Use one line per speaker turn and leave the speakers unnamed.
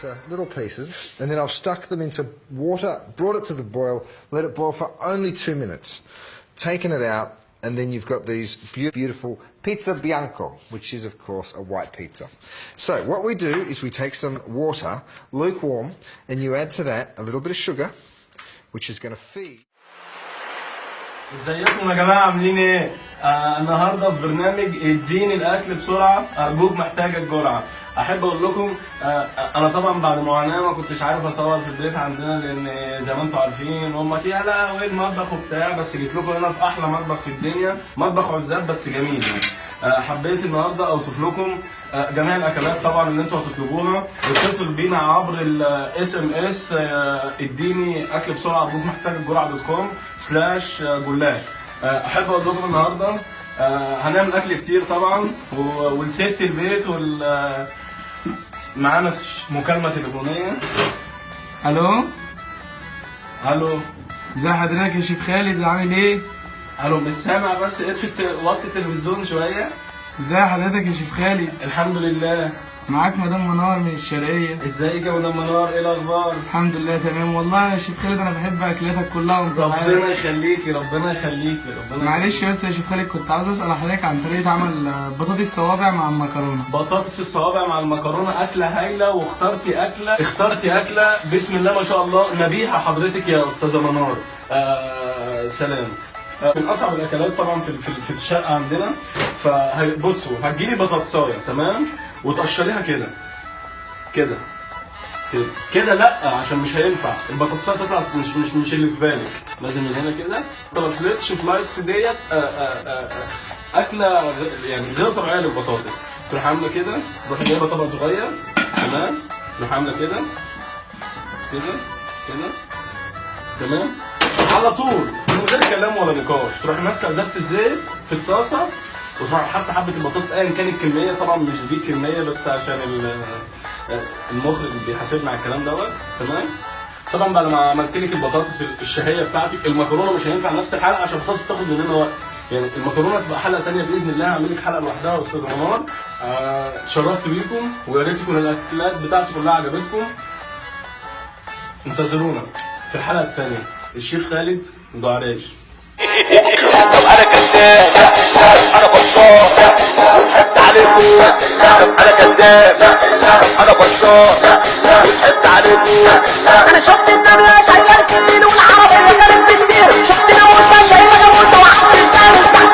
into little pieces, and then I've stuck them into water, brought it to the boil, let it boil for only 2 minutes, taken it out, and then you've got these beautiful pizza bianco, which is, of course, a white pizza. So what we do is we take some water, lukewarm, and you add to that a little bit of sugar, which is going to feed.
ازيكم يا جماعه عاملين ايه؟ النهارده في برنامج اديني الاكل بسرعه ارجوك محتاج الجرعه. احب اقول لكم انا طبعا بعد معاناه ما كنتش عارف اصور في البيت عندنا، لان زي ما انتم عارفين امك يا لا وايه المطبخ وبتاع، بس جيت لكم هنا في احلى مطبخ في الدنيا، مطبخ عزاب بس جميل يعني. حبيت النهارده اوصف لكم جميع الاكلات طبعا اللي انتوا هتطلبوها. اتصل بينا عبر الاس ام اس اديني اكل بسرعه ارجوك محتاج الجرعه .com/جلاش. احب اقول لكم النهارده هنعمل اكل كتير طبعا، ولست البيت معانا مكالمه تليفونيه. الو
ازي حضرتك يا شيخ خالد، عامل ايه؟
الو مش سامع، بس وطي التلفزيون شويه.
ازي حضرتك يا شيخ خالد؟
الحمد لله.
معاك مدام منار من الشرقيه.
ازيك يا مدام منار، ايه الاخبار؟
الحمد لله تمام. والله يا شيخ خالد انا بحب اكلاتك كلها وانت عارف.
ربنا يخليكي ربنا يخليكي.
معلش بس يا شيخ خالد كنت عاوز اسال حضرتك عن طريقه عمل بطاطس الصوابع مع المكرونه.
بطاطس الصوابع مع المكرونه اكله هايله، اخترتي اكله بسم الله ما شاء الله نبيهه حضرتك يا استاذه منار. سلام. من اصعب الاكلات طبعا في الشقه عندنا. فبصوا هتجيلي بطاطسايه تمام وتقشريها كده لا عشان مش هينفع البطاطسايه تطلع مش اللي في بالك، لازم من هنا كده. فلايتس ديت اكله يعني غير طبيعيه للبطاطس. تروح عامله كده، تروح جايبه طبق صغير تمام، تروح عامله كده تمام على طول من غير كلام ولا نقاش. تروح ماسكه ازازه الزيت في الطاسه وتروح حاطه حبه البطاطس ايا كان الكميه، طبعا مش دي الكميه بس عشان المخرج بيحاسبنا على الكلام دوت تمام. طبعا بعد ما عملت لك البطاطس الشهيه بتاعتك، المكرونه مش هينفع نفس الحلقه عشان البطاطس بتاخد مننا وقت، يعني المكرونه تبقى حلقه ثانيه باذن الله. هعمل لك حلقه لوحدها يا استاذ منار. اتشرفت بيكم ويا ريت تكون الاكلات بتاعتي كلها عجبتكم. انتظرونا في الحلقه الثانيه. الشيف خالد دعراش.
انا كذاب انا بصار حد عليكم، انا كذاب انا بصار حد عليكم.
انا شفت النمله شغال في الليل والعربيه كانت بالليل، شفت الوصه شايله الوصه وعدت الباب